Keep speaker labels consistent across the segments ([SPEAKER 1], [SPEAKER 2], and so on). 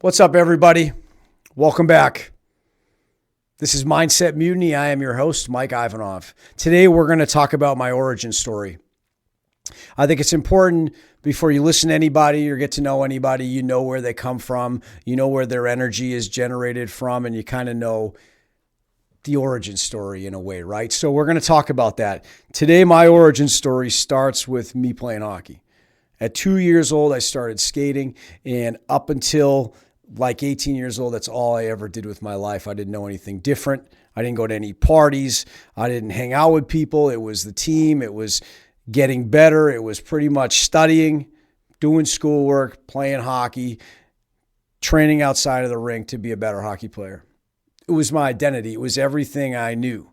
[SPEAKER 1] What's up, everybody? Welcome back. This is Mindset Mutiny. I am your host, Mike Ivanov. Today, we're going to talk about my origin story. I think it's important before you listen to anybody or get to know anybody, you know where they come from, you know where their energy is generated from, and you kind of know the origin story in a way, right? So we're going to talk about that. Today, my origin story starts with me playing hockey. At 2 years old, I started skating, and up until like 18 years old, that's all I ever did with my life. I didn't know anything different. I didn't go to any parties. I didn't hang out with people. It was the team. It was getting better. It was pretty much studying, doing schoolwork, playing hockey, training outside of the rink to be a better hockey player. It was my identity. It was everything I knew.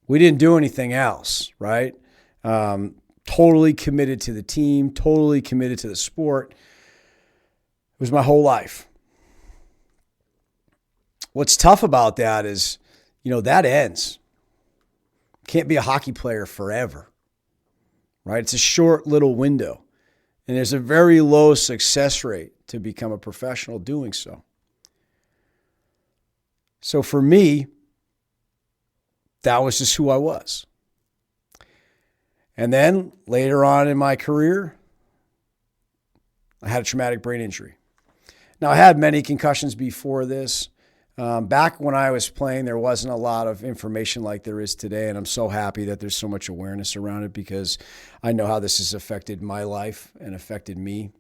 [SPEAKER 1] We didn't do anything else, right? Totally committed to the team, totally committed to the sport. It was my whole life. What's tough about that is, that ends. Can't be a hockey player forever, right? It's a short little window. And there's a very low success rate to become a professional doing so. So for me, that was just who I was. And then later on in my career, I had a traumatic brain injury. Now, I had many concussions before this. Back when I was playing, there wasn't a lot of information like there is today, and I'm so happy that there's so much awareness around it because I know how this has affected my life and affected me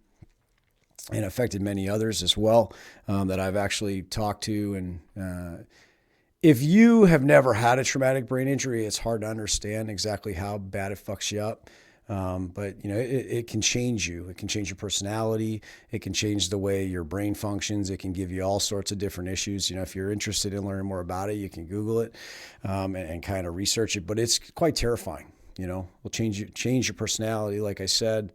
[SPEAKER 1] and affected many others as well that I've actually talked to. And if you have never had a traumatic brain injury, it's hard to understand exactly how bad it fucks you up. But it can change you. It can change your personality. It can change the way your brain functions. It can give you all sorts of different issues. If you're interested in learning more about it, you can Google it and kind of research it. But it's quite terrifying. Will change your personality. Like I said,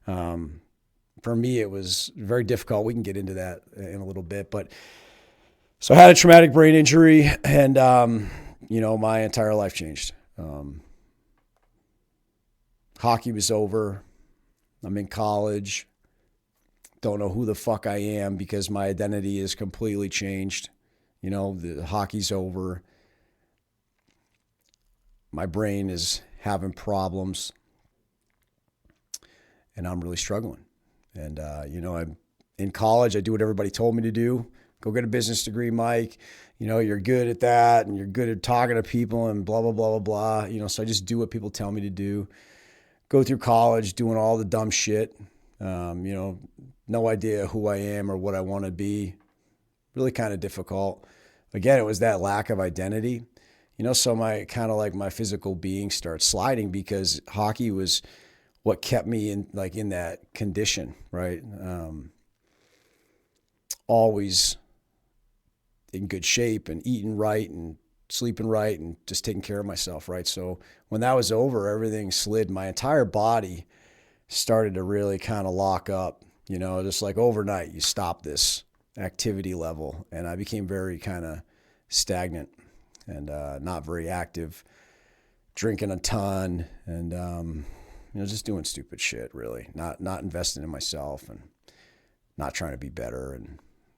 [SPEAKER 1] for me, it was very difficult. We can get into that in a little bit. But so I had a traumatic brain injury, and my entire life changed. Hockey was over. I'm in college. Don't know who the fuck I am because my identity is completely changed. The hockey's over. My brain is having problems. And I'm really struggling. And, I'm in college. I do what everybody told me to do. Go get a business degree, Mike. You're good at that and you're good at talking to people and blah, blah, blah, blah, blah. So I just do what people tell me to do. Go through college doing all the dumb shit, no idea who I am or what I want to be. Really kind of difficult. Again, it was that lack of identity, so my kind of like my physical being starts sliding because hockey was what kept me in that condition, right? Always in good shape and eating right and sleeping right and just taking care of myself, right? So when that was over, everything slid. My entire body started to really kind of lock up, just like overnight, you stop this activity level. And I became very kind of stagnant and not very active, drinking a ton and, just doing stupid shit, really. Not investing in myself and not trying to be better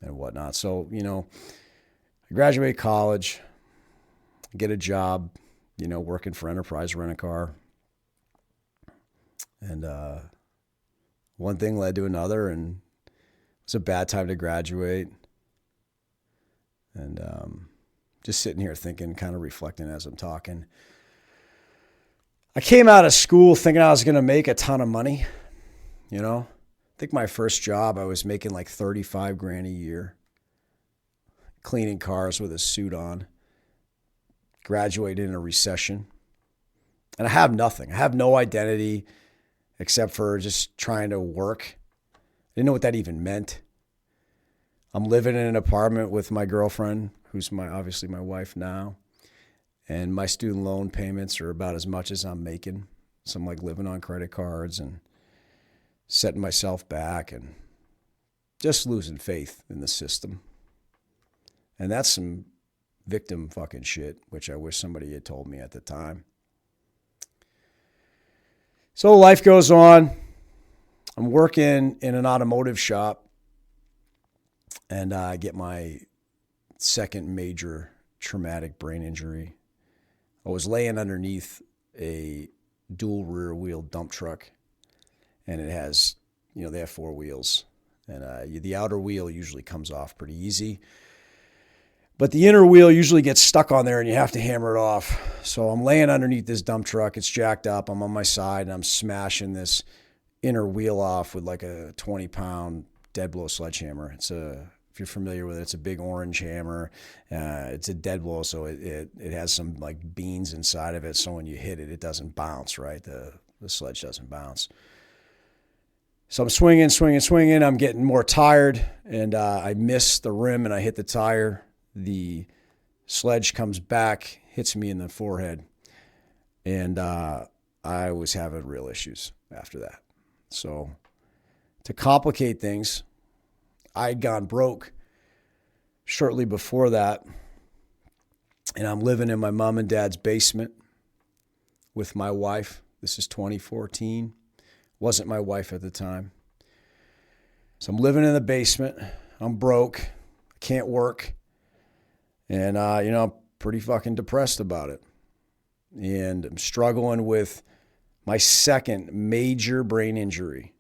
[SPEAKER 1] and whatnot. So, I graduated college, get a job, working for Enterprise Rent-A-Car. And one thing led to another, and it was a bad time to graduate. And just sitting here thinking, kind of reflecting as I'm talking. I came out of school thinking I was going to make a ton of money. I think my first job, I was making like $35,000 a year, cleaning cars with a suit on. Graduated in a recession. And I have nothing. I have no identity except for just trying to work. I didn't know what that even meant. I'm living in an apartment with my girlfriend, who's obviously my wife now. And my student loan payments are about as much as I'm making. So I'm like living on credit cards and setting myself back and just losing faith in the system. And that's some victim fucking shit, which I wish somebody had told me at the time. So life goes on. I'm working in an automotive shop and I get my second major traumatic brain injury. I was laying underneath a dual rear wheel dump truck, and it has, they have four wheels, and the outer wheel usually comes off pretty easy, but the inner wheel usually gets stuck on there and you have to hammer it off. So I'm laying underneath this dump truck. It's jacked up. I'm on my side and I'm smashing this inner wheel off with like a 20-pound dead blow sledgehammer. If you're familiar with it, it's a big orange hammer. It's a dead blow, so it has some like beans inside of it. So when you hit it, it doesn't bounce, right? The sledge doesn't bounce. So I'm swinging. I'm getting more tired, and I miss the rim and I hit the tire. The sledge comes back, hits me in the forehead, and I was having real issues after that. So to complicate things, I'd gone broke shortly before that, and I'm living in my mom and dad's basement with my wife. This is 2014. Wasn't my wife at the time. So I'm living in the basement. I'm broke. Can't work. And, I'm pretty fucking depressed about it. And I'm struggling with my second major brain injury.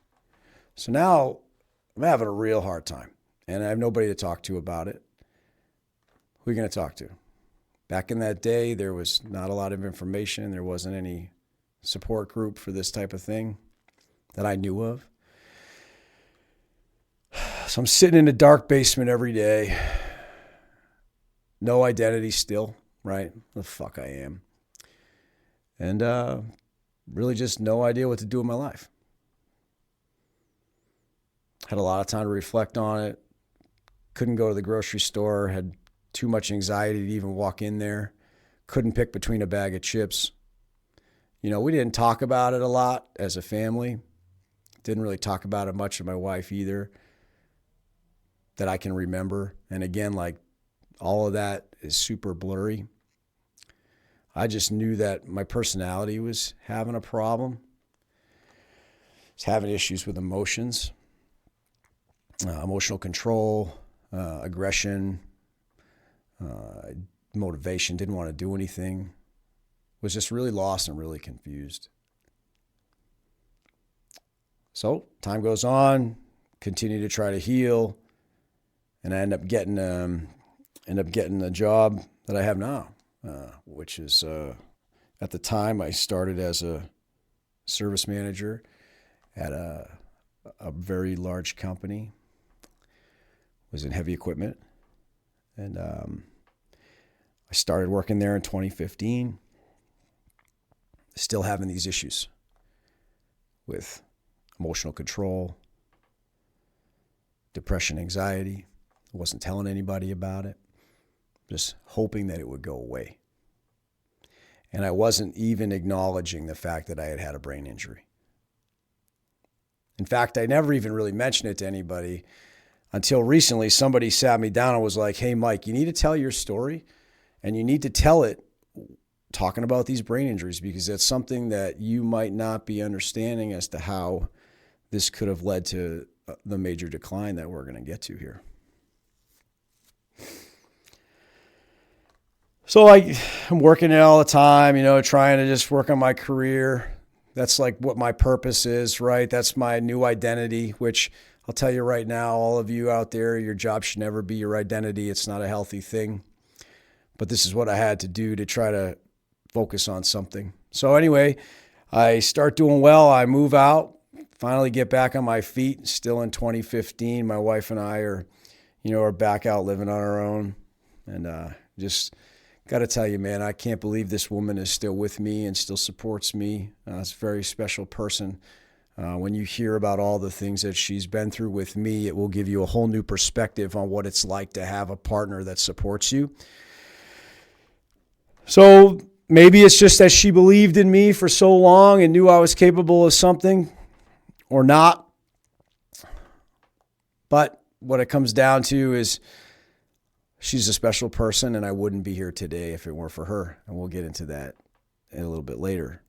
[SPEAKER 1] So now I'm having a real hard time, and I have nobody to talk to about it. Who are you going to talk to? Back in that day, there was not a lot of information. There wasn't any support group for this type of thing that I knew of. So I'm sitting in a dark basement every day. No identity still, right? The fuck I am. And really just no idea what to do with my life. Had a lot of time to reflect on it. Couldn't go to the grocery store. Had too much anxiety to even walk in there. Couldn't pick between a bag of chips. We didn't talk about it a lot as a family. Didn't really talk about it much with my wife either, that I can remember. And again, like, all of that is super blurry. I just knew that my personality was having a problem. I was having issues with emotions, emotional control, aggression, motivation, didn't want to do anything. Was just really lost and really confused. So time goes on, continue to try to heal, and I end up getting a job that I have now, which is, at the time I started as a service manager at a very large company, was in heavy equipment. And I started working there in 2015, still having these issues with emotional control, depression, anxiety. I wasn't telling anybody about it, just hoping that it would go away. And I wasn't even acknowledging the fact that I had had a brain injury. In fact, I never even really mentioned it to anybody until recently. Somebody sat me down and was like, hey, Mike, you need to tell your story, and you need to tell it talking about these brain injuries, because that's something that you might not be understanding as to how this could have led to the major decline that we're going to get to here. So I'm working it all the time, trying to just work on my career. That's like what my purpose is, right? That's my new identity, which I'll tell you right now, all of you out there, your job should never be your identity. It's not a healthy thing. But this is what I had to do to try to focus on something. So anyway, I start doing well. I move out, finally get back on my feet. Still in 2015, my wife and I are back out living on our own. And just got to tell you, man, I can't believe this woman is still with me and still supports me. It's a very special person. When you hear about all the things that she's been through with me, it will give you a whole new perspective on what it's like to have a partner that supports you. So maybe it's just that she believed in me for so long and knew I was capable of something, or not. But what it comes down to is she's a special person, and I wouldn't be here today if it weren't for her. And we'll get into that a little bit later.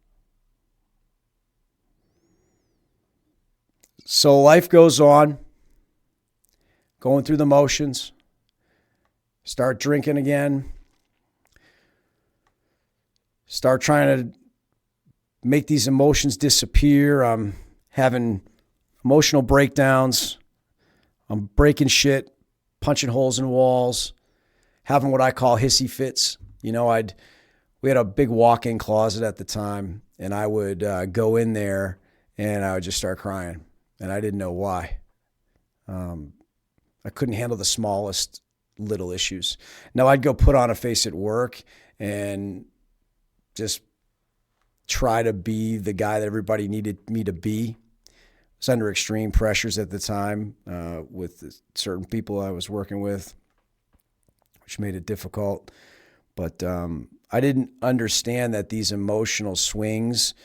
[SPEAKER 1] So life goes on. going through the motions, start drinking again, start trying to make these emotions disappear. I'm having emotional breakdowns. I'm breaking shit, punching holes in walls, having what I call hissy fits. We had a big walk-in closet at the time, and I would go in there and I would just start crying, and I didn't know why. I couldn't handle the smallest little issues. Now I'd go put on a face at work and just try to be the guy that everybody needed me to be. I was under extreme pressures at the time with certain people I was working with, which made it difficult. But I didn't understand that these emotional swings,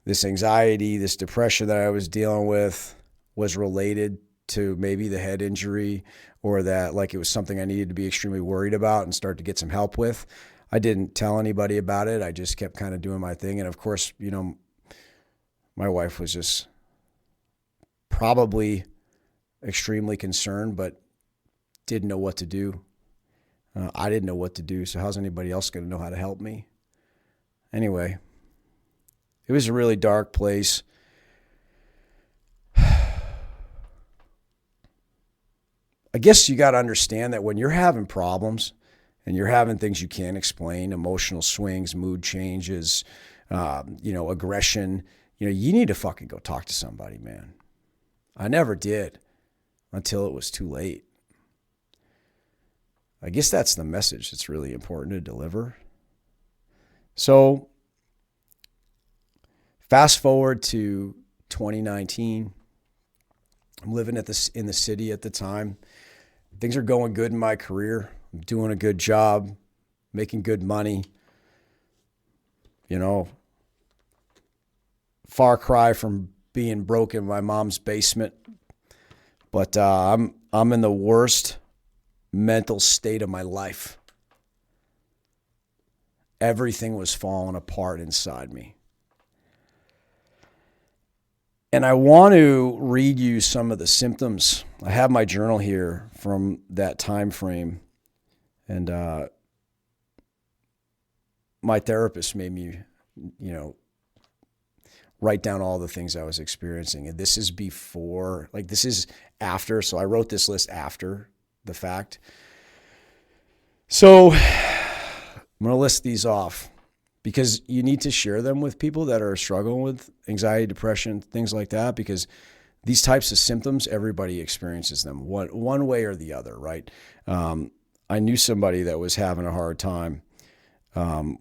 [SPEAKER 1] this anxiety, this depression that I was dealing with was related to maybe the head injury, or that like it was something I needed to be extremely worried about and start to get some help with. I didn't tell anybody about it. I just kept kind of doing my thing. And of course, my wife was just probably extremely concerned, but didn't know what to do. I didn't know what to do. So how's anybody else going to know how to help me? Anyway, it was a really dark place. I guess you got to understand that when you're having problems and you're having things you can't explain, emotional swings, mood changes, aggression, you need to fucking go talk to somebody, man. I never did until it was too late. I guess that's the message that's really important to deliver. So fast forward to 2019. I'm living in the city at the time. Things are going good in my career. I'm doing a good job, making good money. Far cry from being broke in my mom's basement. But I'm in the worst mental state of my life. Everything was falling apart inside me. And I want to read you some of the symptoms. I have my journal here from that time frame. And my therapist made me, write down all the things I was experiencing. And this is this is after. So I wrote this list after the fact. So I'm going to list these off, because you need to share them with people that are struggling with anxiety, depression, things like that, because these types of symptoms, everybody experiences them one way or the other, right? I knew somebody that was having a hard time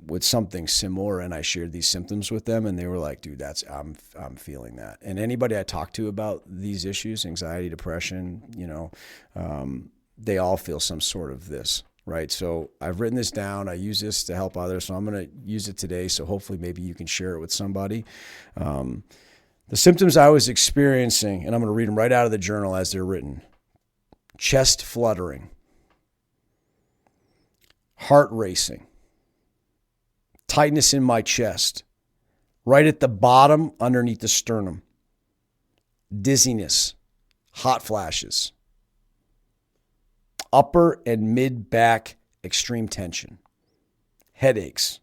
[SPEAKER 1] with something similar, and I shared these symptoms with them, and they were like, dude, I'm feeling that. And anybody I talk to about these issues, anxiety, depression, they all feel some sort of this. Right. So I've written this down. I use this to help others. So I'm going to use it today. So hopefully maybe you can share it with somebody. The symptoms I was experiencing, and I'm going to read them right out of the journal as they're written. Chest fluttering, heart racing, tightness in my chest, right at the bottom underneath the sternum, dizziness, hot flashes, upper and mid back extreme tension, headaches,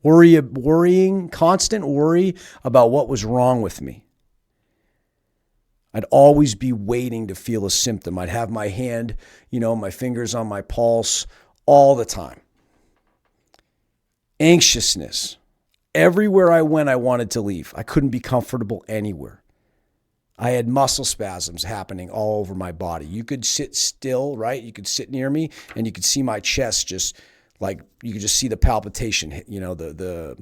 [SPEAKER 1] constant worry about what was wrong with me. I'd always be waiting to feel a symptom. I'd have my hand, my fingers on my pulse all the time. Anxiousness. Everywhere I went, I wanted to leave. I couldn't be comfortable anywhere. I had muscle spasms happening all over my body. You could sit still, right? You could sit near me and you could see my chest just like, you could just see the palpitation, the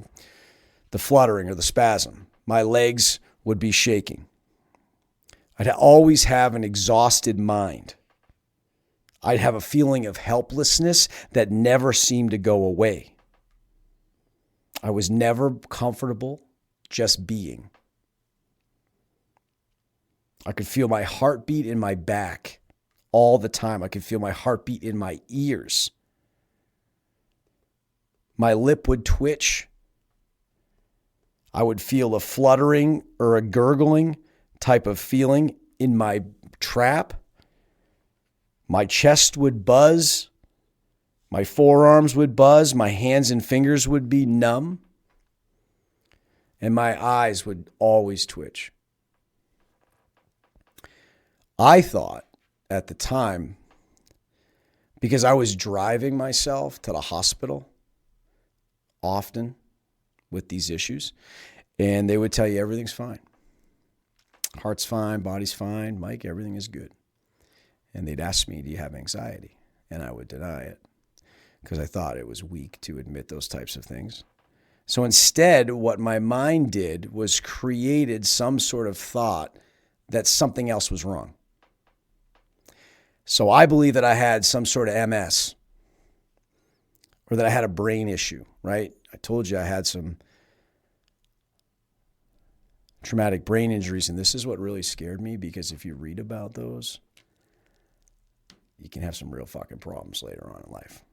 [SPEAKER 1] fluttering or the spasm. My legs would be shaking. I'd always have an exhausted mind. I'd have a feeling of helplessness that never seemed to go away. I was never comfortable just being. I could feel my heartbeat in my back all the time. I could feel my heartbeat in my ears. My lip would twitch. I would feel a fluttering or a gurgling type of feeling in my trap. My chest would buzz. My forearms would buzz. My hands and fingers would be numb. And my eyes would always twitch. I thought at the time, because I was driving myself to the hospital often with these issues, and they would tell you everything's fine. Heart's fine, body's fine, Mike, everything is good. And they'd ask me, do you have anxiety? And I would deny it because I thought it was weak to admit those types of things. So instead, what my mind did was created some sort of thought that something else was wrong. So I believe that I had some sort of MS or that I had a brain issue, right? I told you I had some traumatic brain injuries, and this is what really scared me, because if you read about those, you can have some real fucking problems later on in life.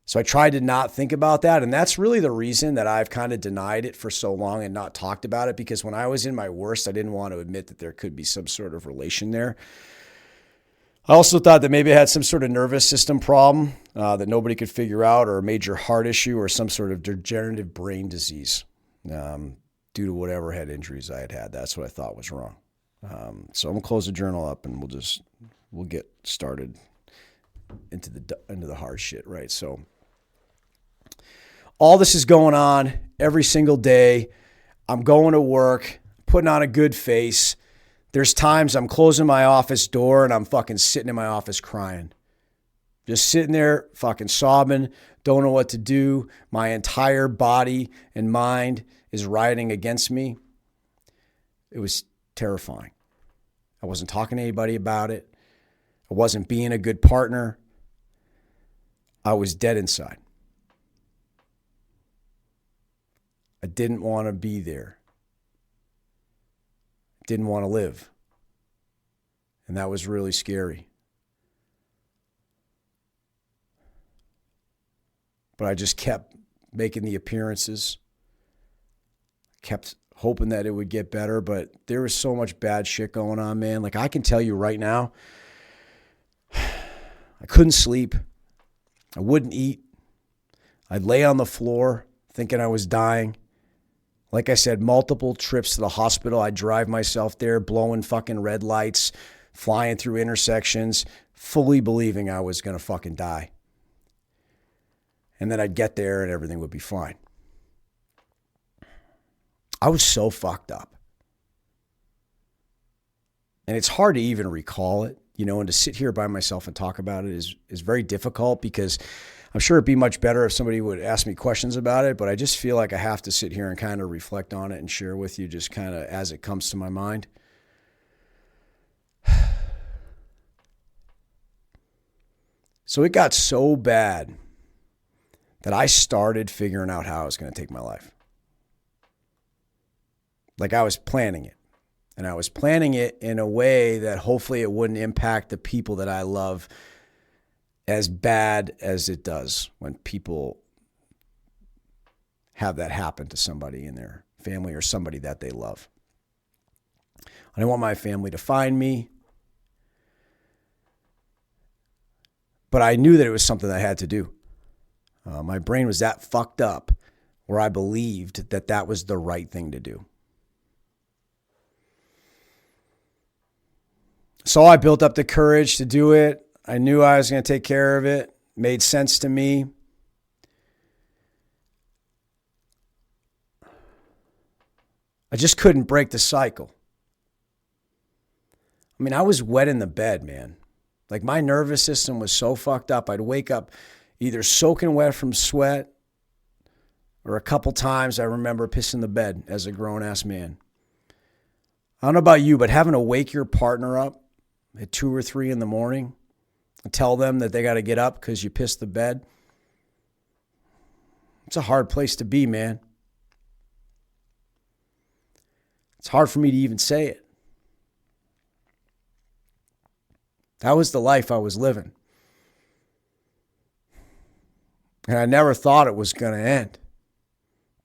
[SPEAKER 1] So I tried to not think about that, and that's really the reason that I've kind of denied it for so long and not talked about it, because when I was in my worst, I didn't want to admit that there could be some sort of relation there. I also thought that maybe I had some sort of nervous system problem that nobody could figure out, or a major heart issue, or some sort of degenerative brain disease due to whatever head injuries I had had. That's what I thought was wrong. So I'm gonna close the journal up, and we'll get started into the hard shit, right? So all this is going on every single day. I'm going to work, putting on a good face. There's times I'm closing my office door and I'm fucking sitting in my office crying. Just sitting there fucking sobbing, don't know what to do. My entire body and mind is rioting against me. It was terrifying. I wasn't talking to anybody about it. I wasn't being a good partner. I was dead inside. I didn't want to be there. Didn't want to live. And that was really scary. But I just kept making the appearances, kept hoping that it would get better, but there was so much bad shit going on, man. Like, I can tell you right now, I couldn't sleep. I wouldn't eat. I'd lay on the floor thinking I was dying. Like I said, multiple trips to the hospital. I'd drive myself there, blowing fucking red lights, flying through intersections, fully believing I was going to fucking die. And then I'd get there and everything would be fine. I was so fucked up. And it's hard to even recall it, and to sit here by myself and talk about it is very difficult, because I'm sure it'd be much better if somebody would ask me questions about it, but I just feel like I have to sit here and kind of reflect on it and share with you just kind of as it comes to my mind. So it got so bad that I started figuring out how I was going to take my life. Like, I was planning it. And I was planning it in a way that hopefully it wouldn't impact the people that I love as bad as it does when people have that happen to somebody in their family or somebody that they love. I didn't want my family to find me, but I knew that it was something I had to do. My brain was that fucked up where I believed that that was the right thing to do. So I built up the courage to do it. I knew I was going to take care of it. Made sense to me. I just couldn't break the cycle. I mean, I was wet in the bed, man. Like, my nervous system was so fucked up. I'd wake up either soaking wet from sweat, or a couple times I remember pissing the bed as a grown-ass man. I don't know about you, but having to wake your partner up at 2 or 3 in the morning and tell them that they got to get up because you pissed the bed, it's a hard place to be, man. It's hard for me to even say it. That was the life I was living. And I never thought it was going to end.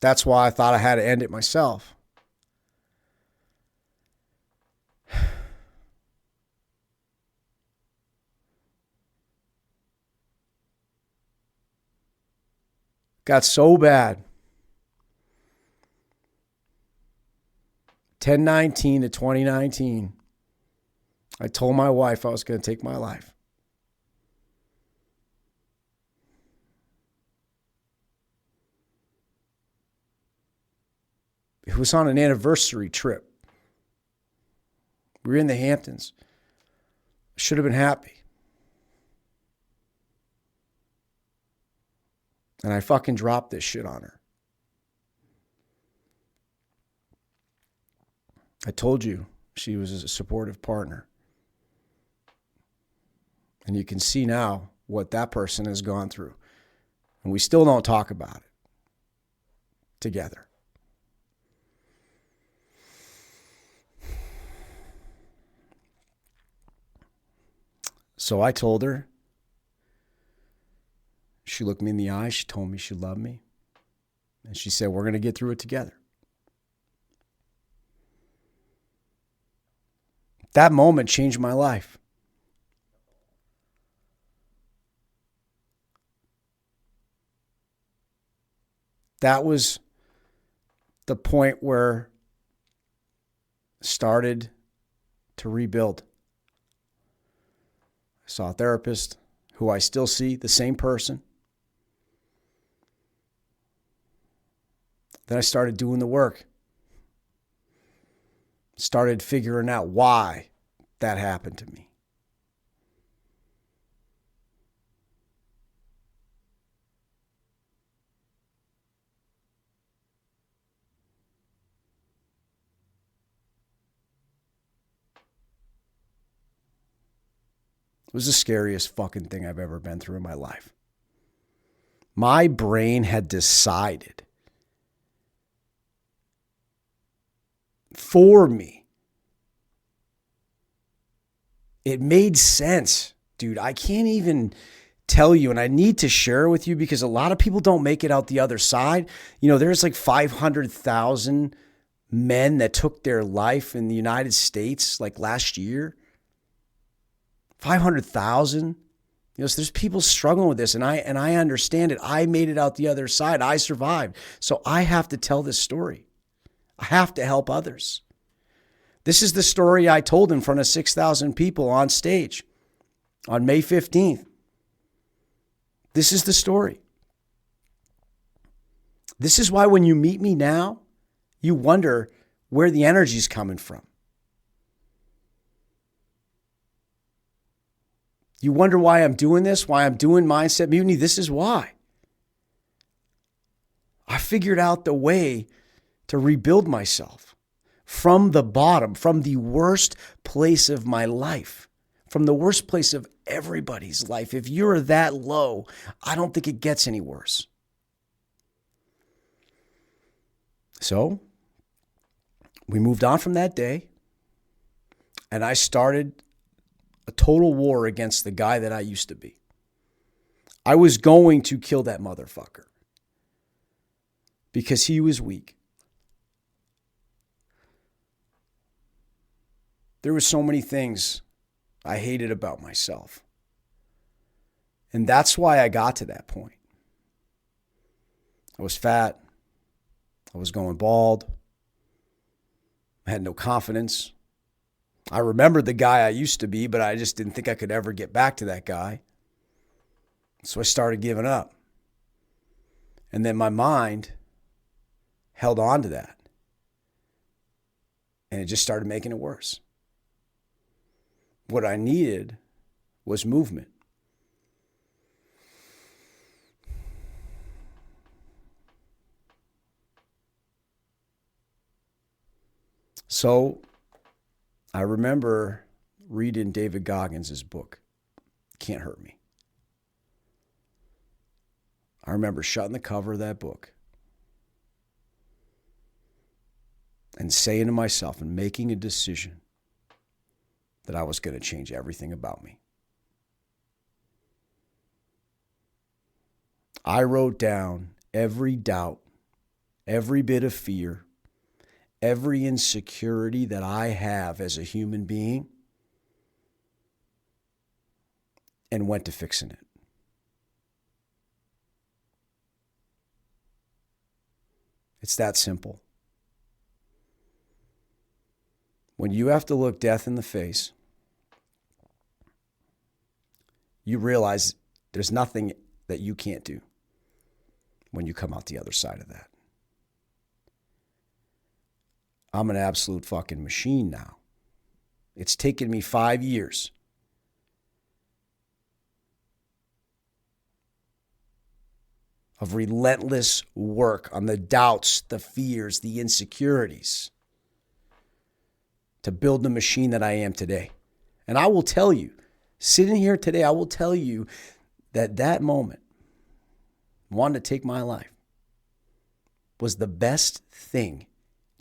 [SPEAKER 1] That's why I thought I had to end it myself. Got so bad. 10/19 to 2019, I told my wife I was going to take my life. It was on an anniversary trip. We were in the Hamptons. I should have been happy. And I fucking dropped this shit on her. I told you she was a supportive partner. And you can see now what that person has gone through. And we still don't talk about it together. So I told her. She looked me in the eye. She told me she loved me. And she said, we're going to get through it together. That moment changed my life. That was the point where I started to rebuild. I saw a therapist who I still see, the same person. Then I started doing the work. Started figuring out why that happened to me. It was the scariest fucking thing I've ever been through in my life. My brain had decided for me. It made sense, dude. I can't even tell you, and I need to share it with you because a lot of people don't make it out the other side. You know, there's like 500,000 men that took their life in the United States like last year. 500,000. You know, so there's people struggling with this, and I understand it. I made it out the other side. I survived. So I have to tell this story. I have to help others. This is the story I told in front of 6,000 people on stage on May 15th. This is the story. This is why when you meet me now, you wonder where the energy is coming from. You wonder why I'm doing this, why I'm doing Mindset Mutiny. This is why. I figured out the way to rebuild myself from the bottom, from the worst place of my life, from the worst place of everybody's life. If you're that low, I don't think it gets any worse. So we moved on from that day, and I started a total war against the guy that I used to be. I was going to kill that motherfucker because he was weak. There were so many things I hated about myself. And that's why I got to that point. I was fat. I was going bald. I had no confidence. I remembered the guy I used to be, but I just didn't think I could ever get back to that guy. So I started giving up. And then my mind held on to that. And it just started making it worse. What I needed was movement. So I remember reading David Goggins' book, Can't Hurt Me. I remember shutting the cover of that book and saying to myself and making a decision that I was going to change everything about me. I wrote down every doubt, every bit of fear, every insecurity that I have as a human being, and went to fixing it. It's that simple. When you have to look death in the face, you realize there's nothing that you can't do when you come out the other side of that. I'm an absolute fucking machine now. It's taken me 5 years of relentless work on the doubts, the fears, the insecurities to build the machine that I am today. And I will tell you, sitting here today, I will tell you that that moment, wanting to take my life, was the best thing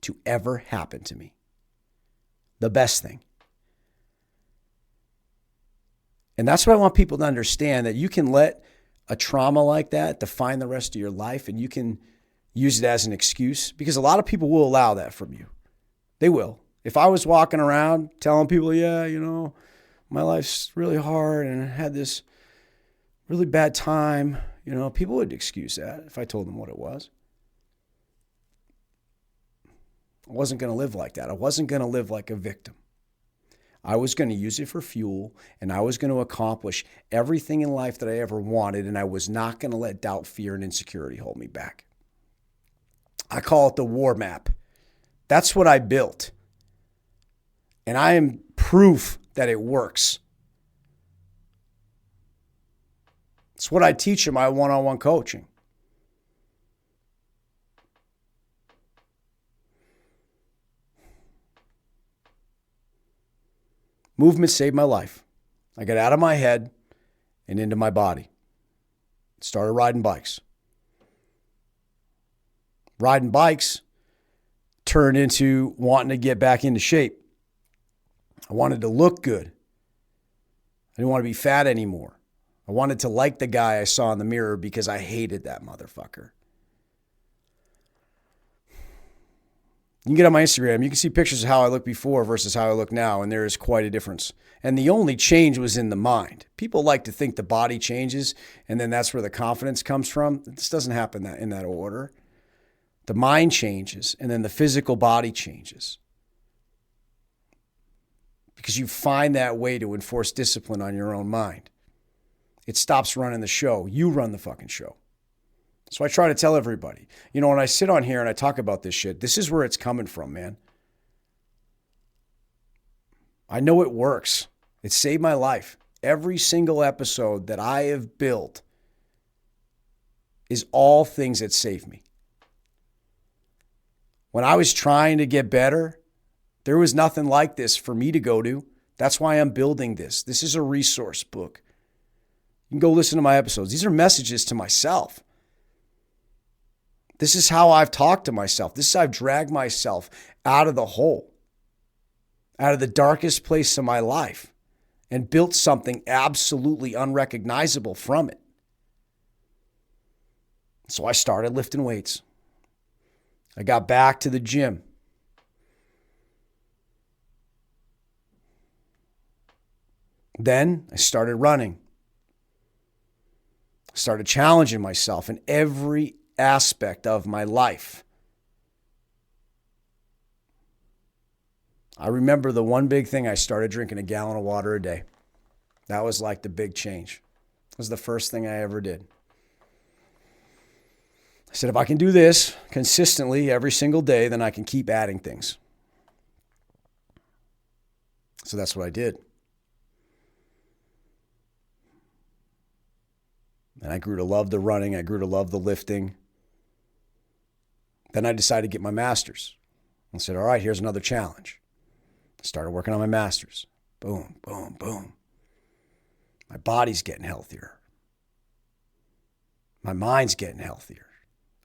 [SPEAKER 1] to ever happen to me. The best thing. And that's what I want people to understand, that you can let a trauma like that define the rest of your life, and you can use it as an excuse, because a lot of people will allow that from you. They will. If I was walking around telling people, yeah, you know, my life's really hard and I had this really bad time, you know, people would excuse that if I told them what it was. I wasn't going to live like that. I wasn't going to live like a victim. I was going to use it for fuel, and I was going to accomplish everything in life that I ever wanted, and I was not going to let doubt, fear, and insecurity hold me back. I call it the war map. That's what I built. And I am proof that it works. It's what I teach in my one-on-one coaching. Movement saved my life. I got out of my head and into my body. Started riding bikes. Riding bikes turned into wanting to get back into shape. I wanted to look good. I didn't want to be fat anymore. I wanted to like the guy I saw in the mirror because I hated that motherfucker. You can get on my Instagram. You can see pictures of how I looked before versus how I look now, and there is quite a difference. And the only change was in the mind. People like to think the body changes, and then that's where the confidence comes from. This doesn't happen in that order. The mind changes, and then the physical body changes. Because you find that way to enforce discipline on your own mind. It stops running the show. You run the fucking show. So I try to tell everybody, you know, when I sit on here and I talk about this shit, this is where it's coming from, man. I know it works. It saved my life. Every single episode that I have built is all things that save me. When I was trying to get better, there was nothing like this for me to go to. That's why I'm building this. This is a resource book. You can go listen to my episodes. These are messages to myself. This is how I've talked to myself. This is how I've dragged myself out of the hole, out of the darkest place of my life, and built something absolutely unrecognizable from it. So I started lifting weights. I got back to the gym. Then I started running. I started challenging myself in every aspect of my life. I remember the one big thing, I started drinking a gallon of water a day. That was like the big change. It was the first thing I ever did. I said, if I can do this consistently every single day, then I can keep adding things. So that's what I did. And I grew to love the running. I grew to love the lifting. Then I decided to get my master's. I said, all right, here's another challenge. I started working on my master's. Boom, boom, boom. My body's getting healthier. My mind's getting healthier.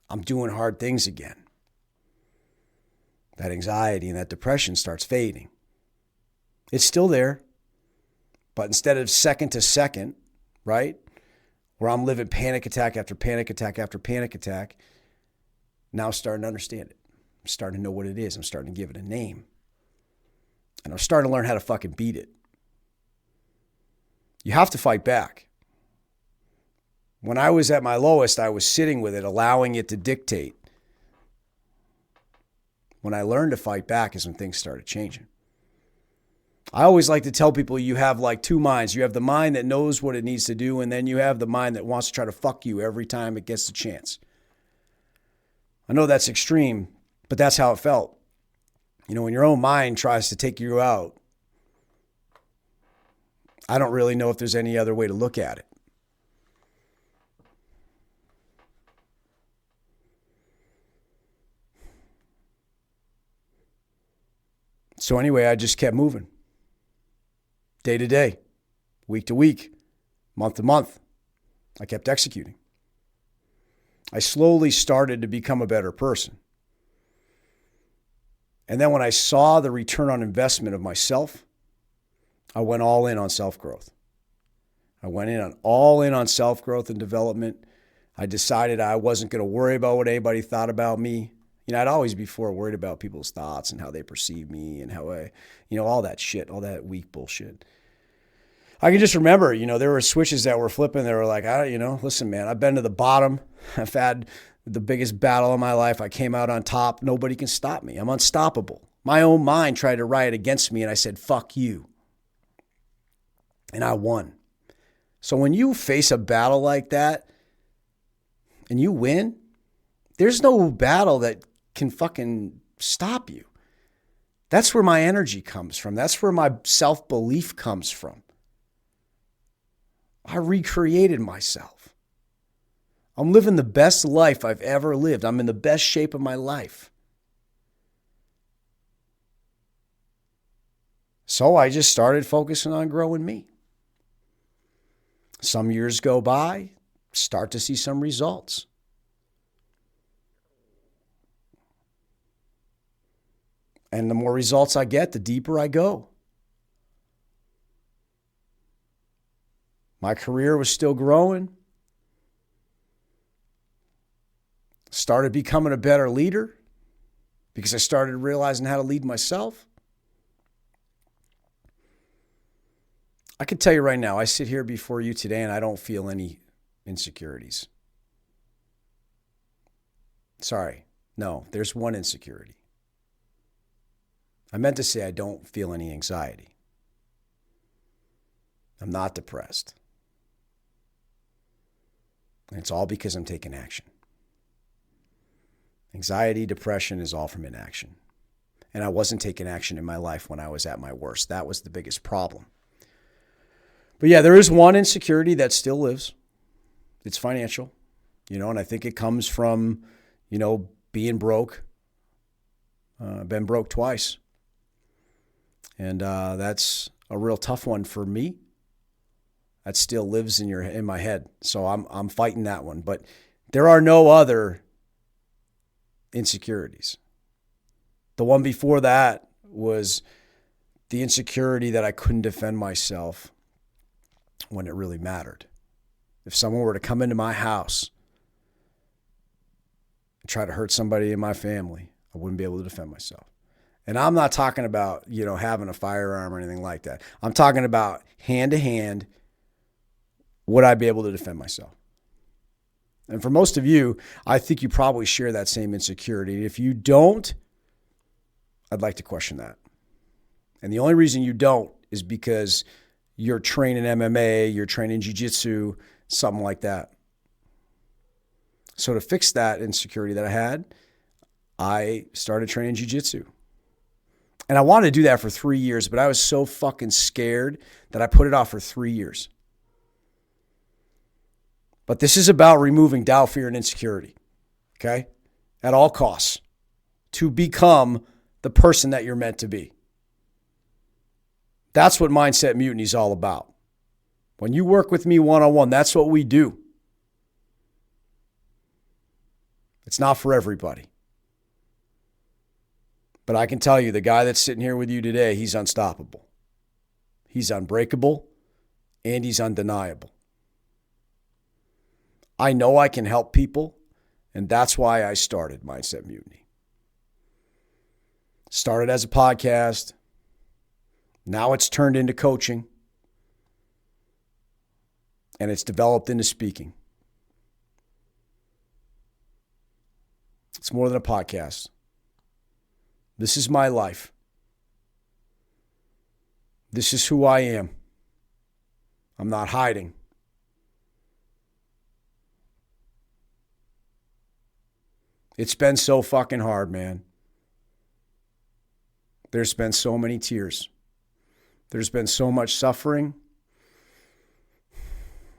[SPEAKER 1] I'm doing hard things again. That anxiety and that depression starts fading. It's still there, but instead of second to second, right, where I'm living panic attack after panic attack after panic attack, now I'm starting to understand it. I'm starting to know what it is. I'm starting to give it a name. And I'm starting to learn how to fucking beat it. You have to fight back. When I was at my lowest, I was sitting with it, allowing it to dictate. When I learned to fight back is when things started changing. I always like to tell people you have like two minds. You have the mind that knows what it needs to do, and then you have the mind that wants to try to fuck you every time it gets the chance. I know that's extreme, but that's how it felt. When your own mind tries to take you out, I don't really know if there's any other way to look at it. So anyway, I just kept moving. Day to day, week to week, month to month. I kept executing. I slowly started to become a better person. And then when I saw the return on investment of myself, I went all in on self-growth. I went all in on self-growth and development. I decided I wasn't going to worry about what anybody thought about me. I'd always before worried about people's thoughts and how they perceive me and how all that shit, all that weak bullshit. I can just remember, there were switches that were flipping. They were like, listen, man, I've been to the bottom. I've had the biggest battle of my life. I came out on top. Nobody can stop me. I'm unstoppable. My own mind tried to riot against me, and I said, fuck you. And I won. So when you face a battle like that and you win, there's no battle that can fucking stop you. That's where my energy comes from. That's where my self-belief comes from. I recreated myself. I'm living the best life I've ever lived. I'm in the best shape of my life. So I just started focusing on growing me. Some years go by, start to see some results. And the more results I get, the deeper I go. My career was still growing. Started becoming a better leader because I started realizing how to lead myself. I can tell you right now, I sit here before you today and I don't feel any insecurities. Sorry. No, there's one insecurity. I meant to say I don't feel any anxiety. I'm not depressed. And it's all because I'm taking action. Anxiety, depression is all from inaction. And I wasn't taking action in my life when I was at my worst. That was the biggest problem. But yeah, there is one insecurity that still lives. It's financial, and I think it comes from, being broke. Been broke twice. And that's a real tough one for me. That still lives in my head. So I'm fighting that one. But there are no other insecurities. The one before that was the insecurity that I couldn't defend myself when it really mattered. If someone were to come into my house and try to hurt somebody in my family, I wouldn't be able to defend myself. And I'm not talking about, having a firearm or anything like that. I'm talking about hand to hand, would I be able to defend myself? And for most of you, I think you probably share that same insecurity. If you don't, I'd like to question that. And the only reason you don't is because you're training MMA, you're training jiu-jitsu, something like that. So to fix that insecurity that I had, I started training jiu-jitsu. And I wanted to do that for 3 years, but I was so fucking scared that I put it off for 3 years. But this is about removing doubt, fear, and insecurity, okay? At all costs, to become the person that you're meant to be. That's what Mindset Mutiny is all about. When you work with me one-on-one, that's what we do. It's not for everybody. But I can tell you, the guy that's sitting here with you today, he's unstoppable. He's unbreakable, and he's undeniable. I know I can help people, and that's why I started Mindset Mutiny. Started as a podcast. Now it's turned into coaching, and it's developed into speaking. It's more than a podcast. This is my life. This is who I am. I'm not hiding. It's been so fucking hard, man. There's been so many tears. There's been so much suffering.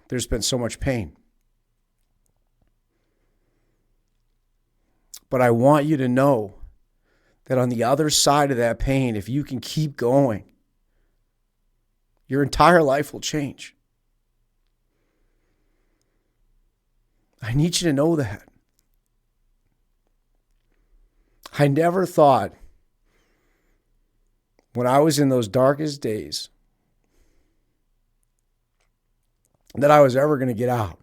[SPEAKER 1] There's been so much pain. But I want you to know that on the other side of that pain, if you can keep going, your entire life will change. I need you to know that. I never thought when I was in those darkest days that I was ever going to get out.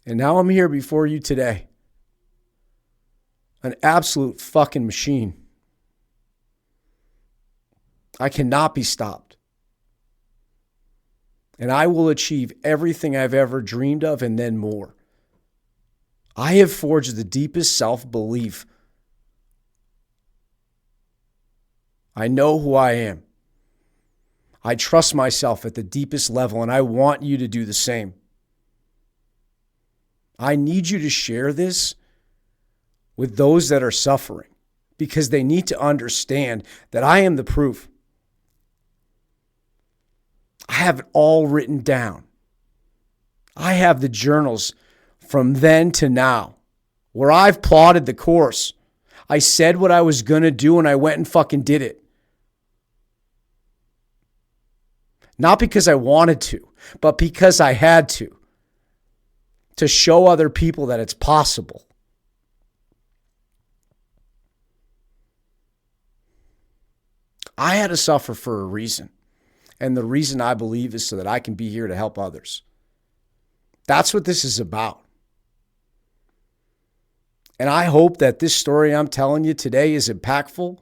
[SPEAKER 1] And now I'm here before you today. An absolute fucking machine. I cannot be stopped. And I will achieve everything I've ever dreamed of and then more. I have forged the deepest self-belief. I know who I am. I trust myself at the deepest level, and I want you to do the same. I need you to share this with those that are suffering because they need to understand that I am the proof. I have it all written down. I have the journals from then to now where I've plotted the course. I said what I was going to do and I went and fucking did it. Not because I wanted to, but because I had to show other people that it's possible. I had to suffer for a reason. And the reason I believe is so that I can be here to help others. That's what this is about. And I hope that this story I'm telling you today is impactful.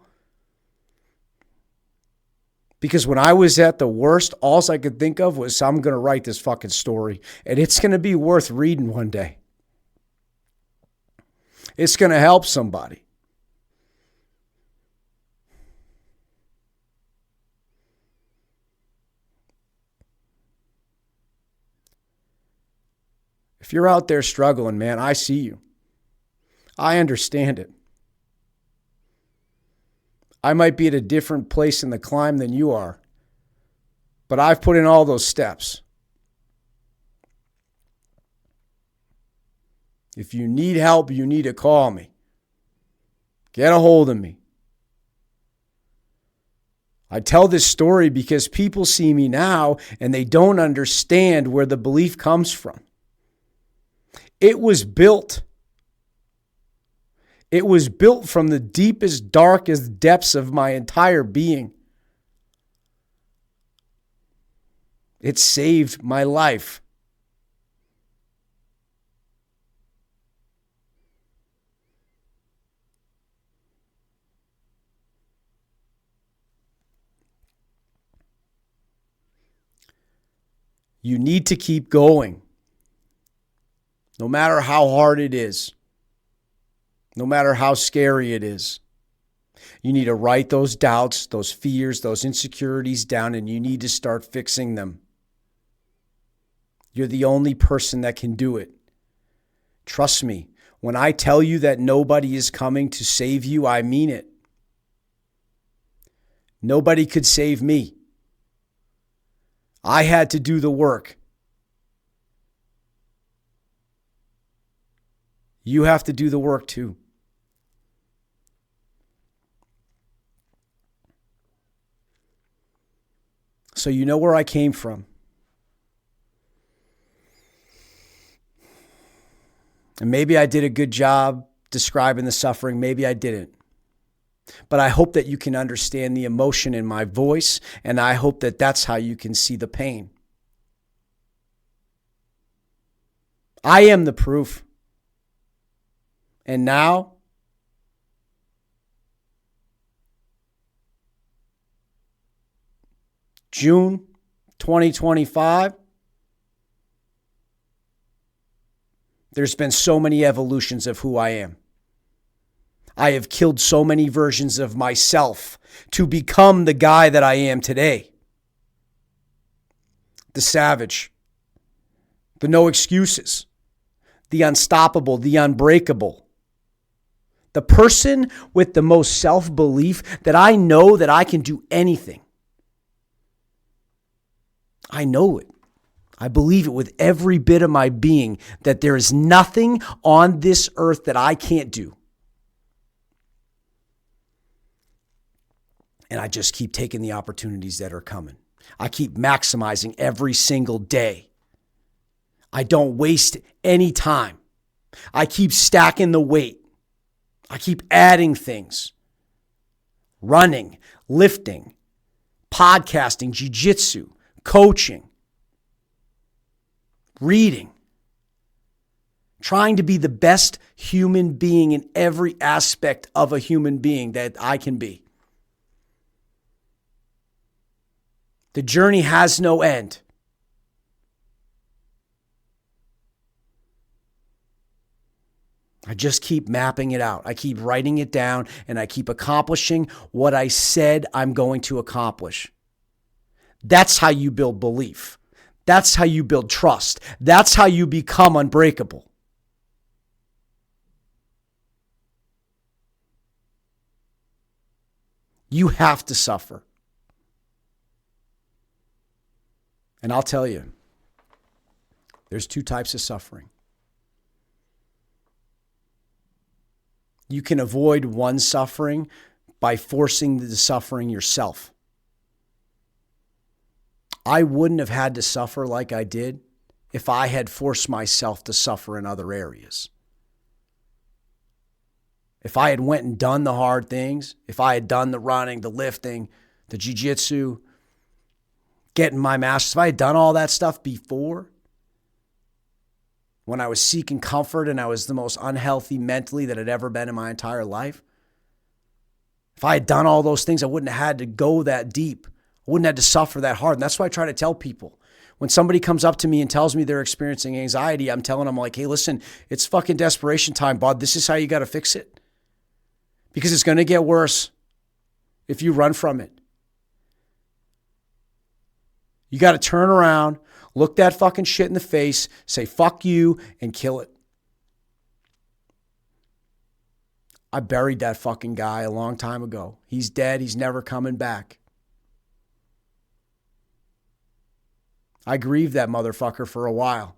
[SPEAKER 1] Because when I was at the worst, all I could think of was I'm going to write this fucking story. And it's going to be worth reading one day. It's going to help somebody. If you're out there struggling, man, I see you. I understand it. I might be at a different place in the climb than you are, but I've put in all those steps. If you need help, you need to call me. Get a hold of me. I tell this story because people see me now and they don't understand where the belief comes from. It was built. It was built from the deepest, darkest depths of my entire being. It saved my life. You need to keep going. No matter how hard it is. No matter how scary it is. You need to write those doubts, those fears, those insecurities down, and you need to start fixing them. You're the only person that can do it. Trust me, when I tell you that nobody is coming to save you, I mean it. Nobody could save me. I had to do the work. You have to do the work too. So you know where I came from. And maybe I did a good job describing the suffering. Maybe I didn't. But I hope that you can understand the emotion in my voice, and I hope that that's how you can see the pain. I am the proof. And now, June 2025, There's been so many evolutions of who I am. I have killed so many versions of myself to become the guy that I am today. The savage, the no excuses, the unstoppable, the unbreakable, the person with the most self-belief that I know that I can do anything. I know it. I believe it with every bit of my being that there is nothing on this earth that I can't do. And I just keep taking the opportunities that are coming. I keep maximizing every single day. I don't waste any time. I keep stacking the weight. I keep adding things. Running, lifting, podcasting, jiu-jitsu, coaching, reading. Trying to be the best human being in every aspect of a human being that I can be. The journey has no end. I just keep mapping it out. I keep writing it down, and I keep accomplishing what I said I'm going to accomplish. That's how you build belief. That's how you build trust. That's how you become unbreakable. You have to suffer. And I'll tell you, there's two types of suffering. You can avoid one suffering by forcing the suffering yourself. I wouldn't have had to suffer like I did if I had forced myself to suffer in other areas. If I had went and done the hard things, if I had done the running, the lifting, the jiu-jitsu, getting my master's, if I had done all that stuff before, when I was seeking comfort and I was the most unhealthy mentally that I'd ever been in my entire life, if I had done all those things, I wouldn't have had to go that deep. I wouldn't have had to suffer that hard. And that's why I try to tell people. When somebody comes up to me and tells me they're experiencing anxiety, I'm telling them like, hey, listen, it's fucking desperation time, bud. This is how you got to fix it. Because it's going to get worse if you run from it. You got to turn around, look that fucking shit in the face, say fuck you, and kill it. I buried that fucking guy a long time ago. He's dead. He's never coming back. I grieved that motherfucker for a while.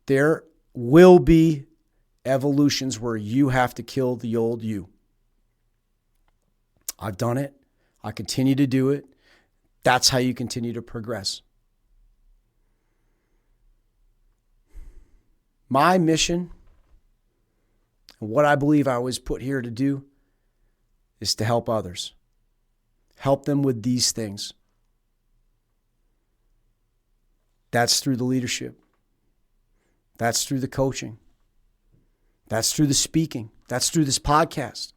[SPEAKER 1] There will be evolutions where you have to kill the old you. I've done it. I continue to do it. That's how you continue to progress. My mission, and what I believe I was put here to do, is to help others. Help them with these things. That's through the leadership. That's through the coaching. That's through the speaking. That's through this podcast.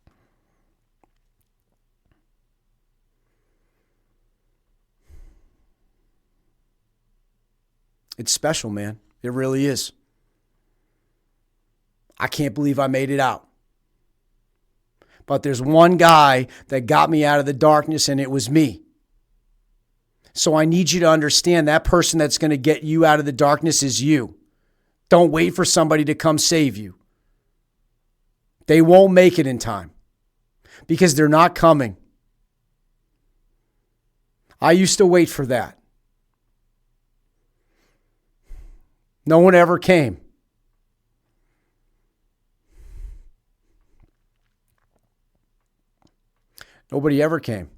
[SPEAKER 1] It's special, man. It really is. I can't believe I made it out. But there's one guy that got me out of the darkness, and it was me. So I need you to understand that person that's going to get you out of the darkness is you. Don't wait for somebody to come save you. They won't make it in time because they're not coming. I used to wait for that. No one ever came. Nobody ever came.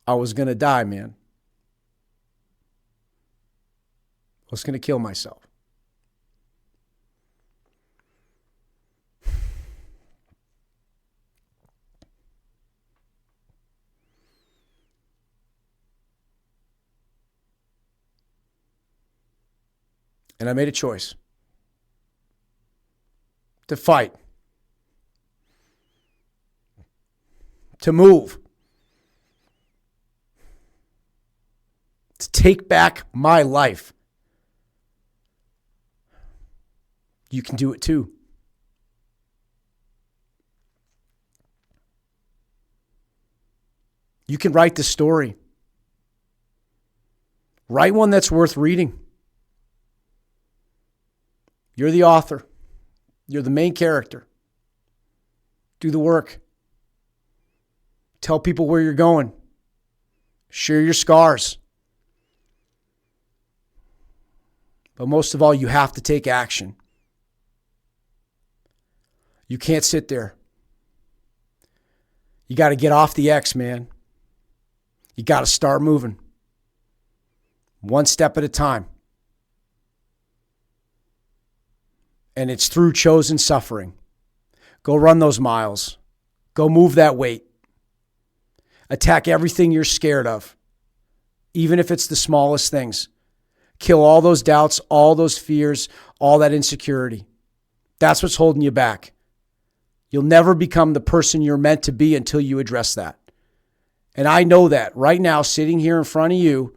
[SPEAKER 1] I was going to die, man. I was going to kill myself. And I made a choice to fight, to move, to take back my life. You can do it too. You can write the story. Write one that's worth reading. You're the author. You're the main character. Do the work. Tell people where you're going. Share your scars. But most of all, you have to take action. You can't sit there. You got to get off the X, man. You got to start moving. One step at a time. And it's through chosen suffering. Go run those miles. Go move that weight. Attack everything you're scared of, even if it's the smallest things. Kill all those doubts, all those fears, all that insecurity. That's what's holding you back. You'll never become the person you're meant to be until you address that. And I know that right now, sitting here in front of you,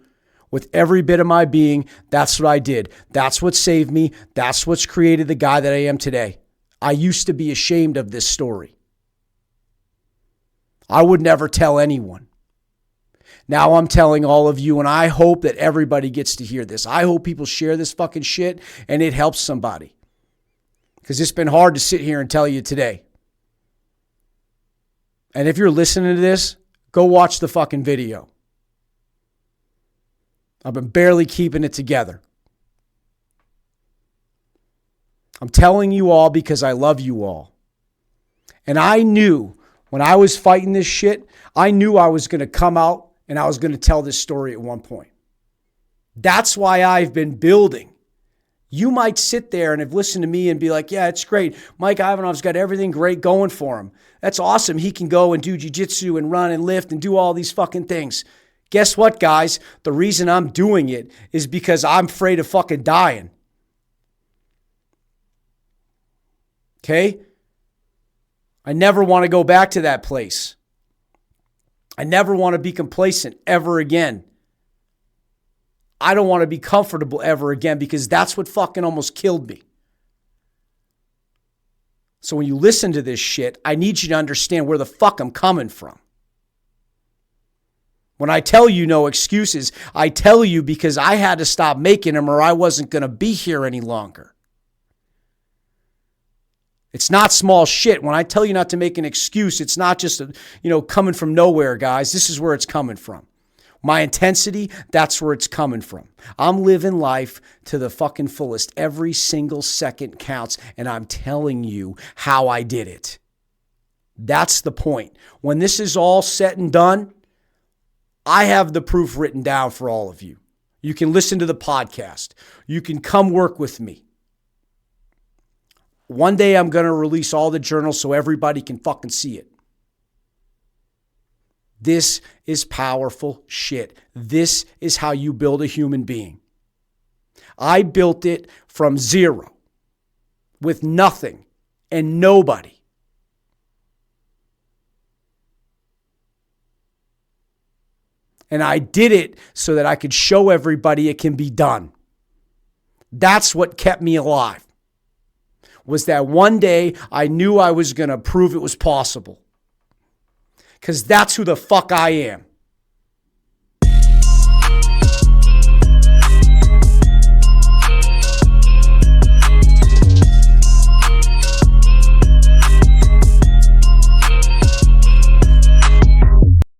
[SPEAKER 1] with every bit of my being, that's what I did. That's what saved me. That's what's created the guy that I am today. I used to be ashamed of this story. I would never tell anyone. Now I'm telling all of you, and I hope that everybody gets to hear this. I hope people share this fucking shit and it helps somebody. Because it's been hard to sit here and tell you today. And if you're listening to this, go watch the fucking video. I've been barely keeping it together. I'm telling you all because I love you all. And I knew when I was fighting this shit, I knew I was going to come out and I was going to tell this story at one point. That's why I've been building. You might sit there and have listened to me and be like, yeah, it's great. Mike Ivanov's got everything great going for him. That's awesome. He can go and do jiu-jitsu and run and lift and do all these fucking things. Guess what, guys? The reason I'm doing it is because I'm afraid of fucking dying. Okay? I never want to go back to that place. I never want to be complacent ever again. I don't want to be comfortable ever again because that's what fucking almost killed me. So when you listen to this shit, I need you to understand where the fuck I'm coming from. When I tell you no excuses, I tell you because I had to stop making them or I wasn't going to be here any longer. It's not small shit. When I tell you not to make an excuse, it's not just, coming from nowhere, guys. This is where it's coming from. My intensity, that's where it's coming from. I'm living life to the fucking fullest. Every single second counts, and I'm telling you how I did it. That's the point. When this is all said and done, I have the proof written down for all of you. You can listen to the podcast. You can come work with me. One day I'm going to release all the journals so everybody can fucking see it. This is powerful shit. This is how you build a human being. I built it from zero, with nothing and nobody. And I did it so that I could show everybody it can be done. That's what kept me alive. Was that one day I knew I was going to prove it was possible. Because that's who the fuck I am.